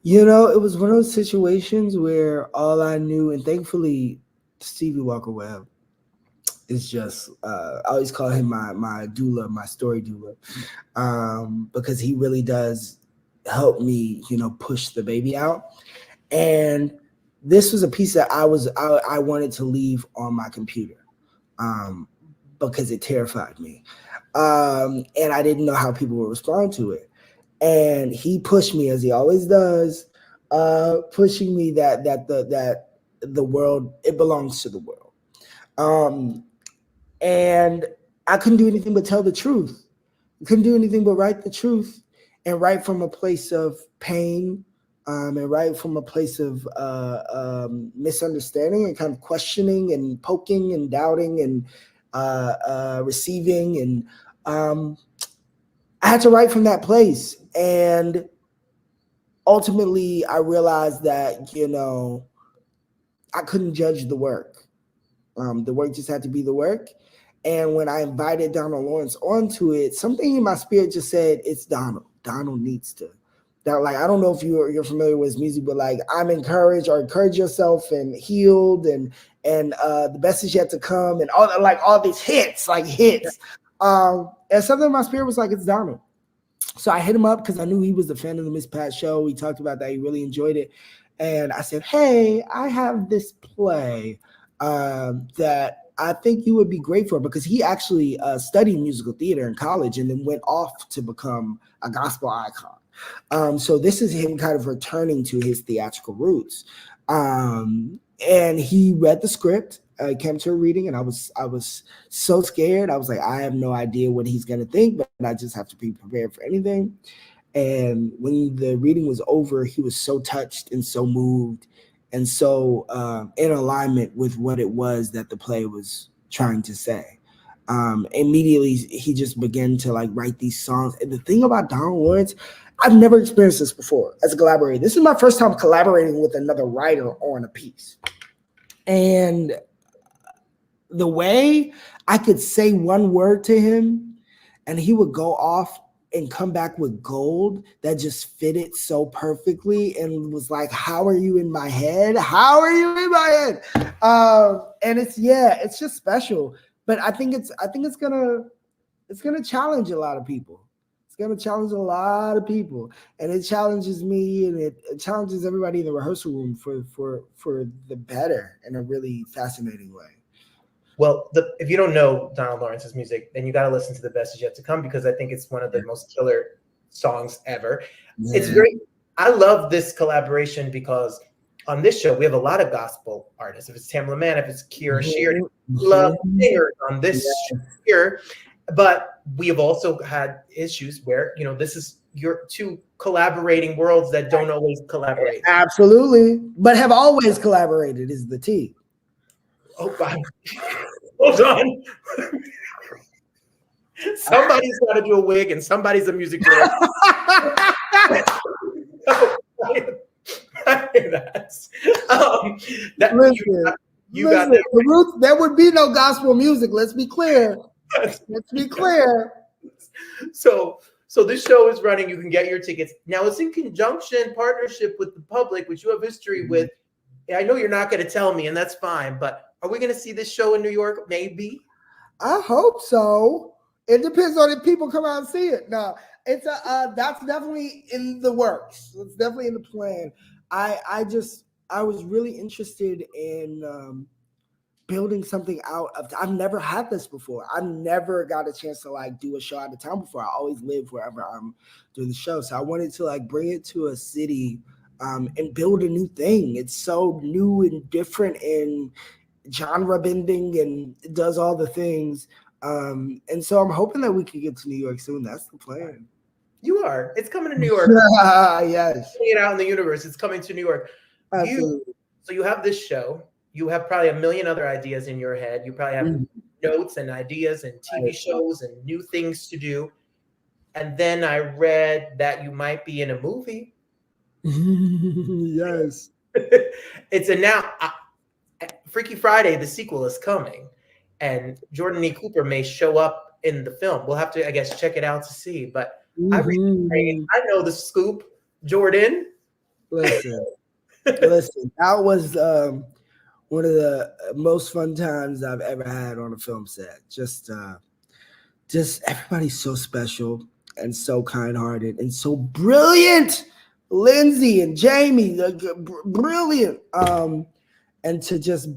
D: You know, it was one of those situations where all I knew, and thankfully, Stevie Walker Webb is just, I always call him my doula, my story doula, because he really does help me, you know, push the baby out. And this was a piece that I wanted to leave on my computer, um, because it terrified me, and I didn't know how people would respond to it. And he pushed me as he always does, pushing me that the world, it belongs to the world, and I couldn't do anything but tell the truth. I couldn't do anything but write the truth, and write from a place of pain, and write from a place of misunderstanding and kind of questioning and poking and doubting and receiving, and I had to write from that place. And ultimately, I realized that, you know, I couldn't judge the work. The work just had to be the work. And when I invited Donald Lawrence onto it, something in my spirit just said, "It's Donald. Donald needs to." That, like, I don't know if you're familiar with his music, but like, I'm encouraged, or encourage yourself, and healed, and the best is yet to come, and all these hits, like hits. And something in my spirit was like, "It's Donald." So I hit him up because I knew he was a fan of the Miss Pat show. We talked about that. He really enjoyed it. And I said, "Hey, I have this play that I think you would be great for," because he actually studied musical theater in college and then went off to become a gospel icon. So this is him kind of returning to his theatrical roots. And he read the script. Came to a reading, and I was so scared. I was like, I have no idea what he's gonna think, but I just have to be prepared for anything. And when the reading was over, he was so touched and so moved, and so in alignment with what it was that the play was trying to say. Immediately, he just began to like write these songs. And the thing about Donald Lawrence, I've never experienced this before as a collaborator. This is my first time collaborating with another writer on a piece. And the way I could say one word to him and he would go off and come back with gold that just fitted so perfectly, and was like, "How are you in my head? How are you in my head?" And it's just special. But I think it's gonna challenge a lot of people. It's gonna challenge a lot of people, and it challenges me, and it challenges everybody in the rehearsal room for the better in a really fascinating way.
A: Well, if you don't know Donald Lawrence's music, then you got to listen to "The Best Is Yet to Come" because I think it's one of the most killer songs ever.
D: Yeah.
A: It's very. I love this collaboration because on this show we have a lot of gospel artists. If it's Tamla Mann, if it's Kira Sheard, love singers on this show here. But we have also had issues where this is your two collaborating worlds that don't always collaborate.
D: Absolutely, but have always collaborated is the T.
A: Oh, hold on. Somebody's got to do a wig and somebody's a music director.
D: There would be no gospel music. Let's be clear. Let's be clear.
A: So this show is running. You can get your tickets. Now it's in conjunction, partnership with the public, which you have history with. I know you're not going to tell me, and that's fine, but are we going to see this show in New York? Maybe.
D: I hope so. It depends on if people come out and see it. No, it's that's definitely in the works. It's definitely in the plan. I was really interested in building something out of. I've never had this before. I've never got a chance to like do a show out of town before. I always live wherever I'm doing the show. So I wanted to like bring it to a city and build a new thing. It's so new and different and genre bending and it does all the things. And so I'm hoping that we can get to New York soon. That's the plan.
A: You are. It's coming to New York.
D: Yes.
A: Putting it out in the universe. It's coming to New York.
D: Absolutely.
A: So you have this show. You have probably a million other ideas in your head. You probably have notes and ideas and TV shows and new things to do. And then I read that you might be in a movie.
D: Yes.
A: It's announced. Freaky Friday, the sequel is coming. And Jordan E. Cooper may show up in the film. We'll have to, I guess, check it out to see. But I know the scoop. Jordan.
D: Listen, that was one of the most fun times I've ever had on a film set. Just everybody's so special and so kind-hearted and so brilliant. Lindsay and Jamie, brilliant. And to just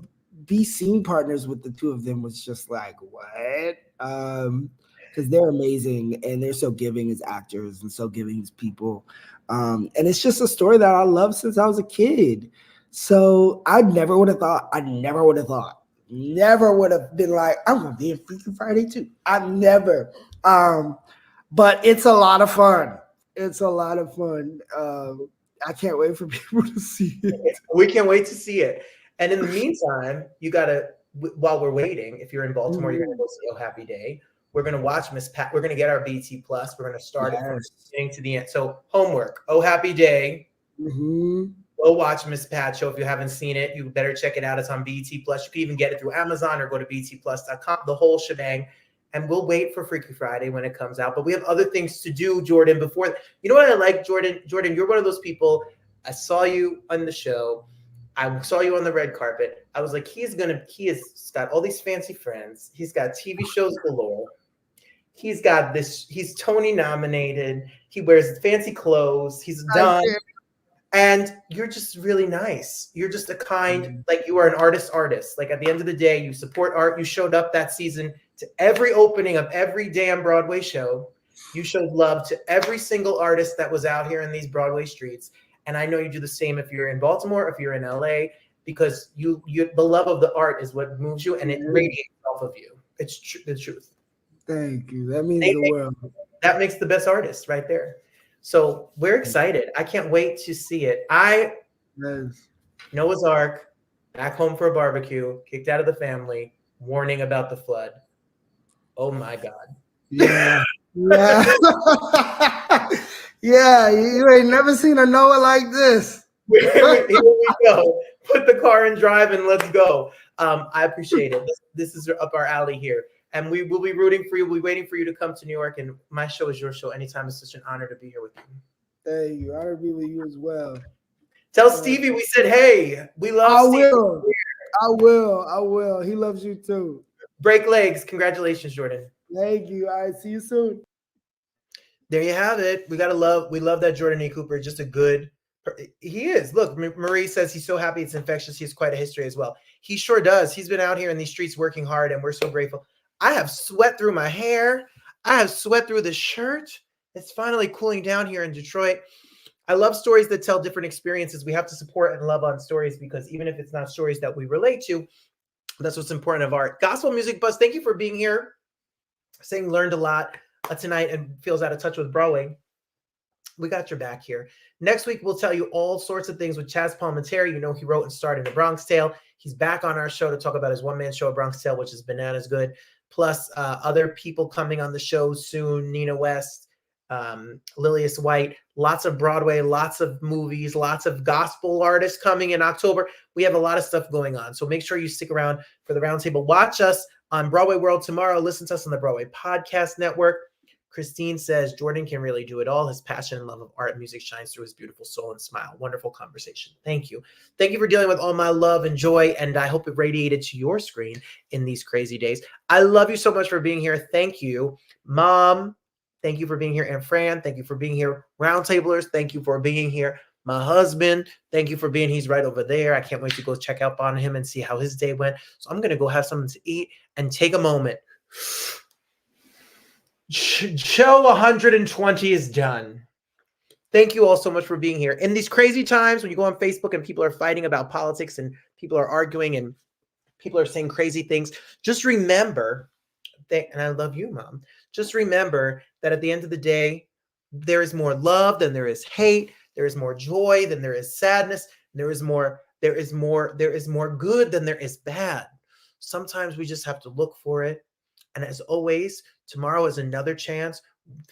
D: be scene partners with the two of them was just like, what? Because they're amazing and they're so giving as actors and so giving as people. And it's just a story that I love since I was a kid. So I never would have thought, never would have been like, I'm going to be in Freaky Friday too. I never. But it's a lot of fun. It's a lot of fun. I can't wait for people to see it.
A: We can't wait to see it. And in the meantime, you got to, while we're waiting, if you're in Baltimore, you're going to go see Oh Happy Day. We're going to watch Miss Pat. We're going to get our PST PLUS. We're going to start it from the beginning to the end. So homework, Oh Happy Day. Go watch Miss Pat show. If you haven't seen it, you better check it out. It's on PST PLUS. You can even get it through Amazon or go to btplus.com, the whole shebang. And we'll wait for Freaky Friday when it comes out. But we have other things to do, Jordan, before. You know what I like, Jordan? Jordan, you're one of those people. I saw you on the show. I saw you on the red carpet. I was like, he's got all these fancy friends. He's got TV shows galore. He's got this. He's Tony nominated. He wears fancy clothes. He's done. And you're just really nice. You're just a kind, like you are an artist. Like at the end of the day, you support art. You showed up that season to every opening of every damn Broadway show. You showed love to every single artist that was out here in these Broadway streets. And I know you do the same if you're in Baltimore, if you're in LA, because the love of the art is what moves you and it radiates off of you. It's the truth.
D: Thank you. That means the world.
A: That makes the best artist right there. So we're excited. I can't wait to see it. Noah's Ark, back home for a barbecue, kicked out of the family, warning about the flood. Oh my God.
D: Yeah. Yeah, you ain't never seen a Noah like this.
A: Here we go. Put the car in drive and let's go. I appreciate it. This is up our alley here. And we will be rooting for you. We'll be waiting for you to come to New York. And my show is your show anytime. It's such an honor to be here with you.
D: Thank you. Honor to be with you as well.
A: Tell Stevie we said, hey, we love Stevie.
D: I will. He loves you too.
A: Break legs. Congratulations, Jordan.
D: Thank you. All right. See you soon.
A: There you have it. We love that Jordan E. Cooper. Just a good, he is. Look, Marie says he's so happy it's infectious. He has quite a history as well. He sure does. He's been out here in these streets working hard, and we're so grateful. I have sweat through my hair. I have sweat through the shirt. It's finally cooling down here in Detroit. I love stories that tell different experiences. We have to support and love on stories because even if it's not stories that we relate to, that's what's important of art. Gospel Music Buzz, thank you for being here. Saying learned a lot tonight and feels out of touch with Broadway. We got your back here. Next week, we'll tell you all sorts of things with Chaz Palminteri. You know, he wrote and starred in The Bronx Tale. He's back on our show to talk about his one-man show, A Bronx Tale, which is bananas good. Plus other people coming on the show soon, Nina West, Lilius White, lots of Broadway, lots of movies, lots of gospel artists coming in October. We have a lot of stuff going on. So make sure you stick around for the Roundtable. Watch us on Broadway World tomorrow. Listen to us on the Broadway Podcast Network. Christine says, Jordan can really do it all. His passion and love of art and music shines through his beautiful soul and smile. Wonderful conversation. Thank you. Thank you for dealing with all my love and joy, and I hope it radiated to your screen in these crazy days. I love you so much for being here. Thank you, Mom. Thank you for being here. And Fran, thank you for being here. Roundtablers, thank you for being here. My husband, thank you for being. He's right over there. I can't wait to go check up on him and see how his day went. So I'm going to go have something to eat and take a moment. Show 120 is done. Thank you all so much for being here. In these crazy times when you go on Facebook and people are fighting about politics and people are arguing and people are saying crazy things, just remember that, and I love you, Mom. Just remember that at the end of the day, there is more love than there is hate. There is more joy than there is sadness. There is more good than there is bad. Sometimes we just have to look for it. And as always, tomorrow is another chance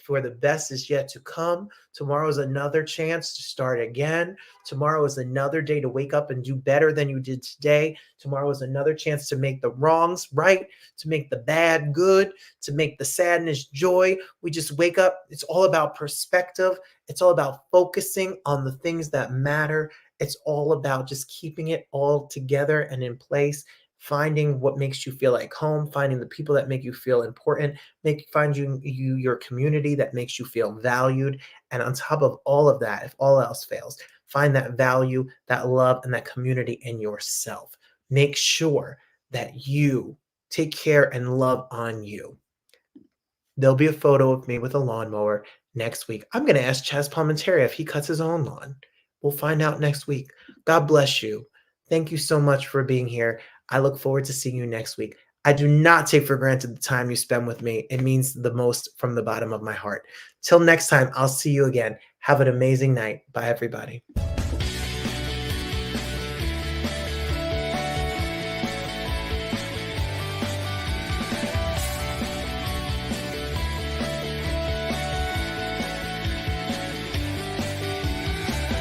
A: for the best is yet to come. Tomorrow is another chance to start again. Tomorrow is another day to wake up and do better than you did today. Tomorrow is another chance to make the wrongs right, to make the bad good, to make the sadness joy. We just wake up. It's all about perspective. It's all about focusing on the things that matter. It's all about just keeping it all together and in place. Finding what makes you feel like home, finding the people that make you feel important, find your community that makes you feel valued. And on top of all of that, if all else fails, find that value, that love, and that community in yourself. Make sure that you take care and love on you. There'll be a photo of me with a lawnmower next week. I'm going to ask Chaz Palminteri if he cuts his own lawn. We'll find out next week. God bless you. Thank you so much for being here. I look forward to seeing you next week. I do not take for granted the time you spend with me. It means the most from the bottom of my heart. Till next time, I'll see you again. Have an amazing night. Bye, everybody.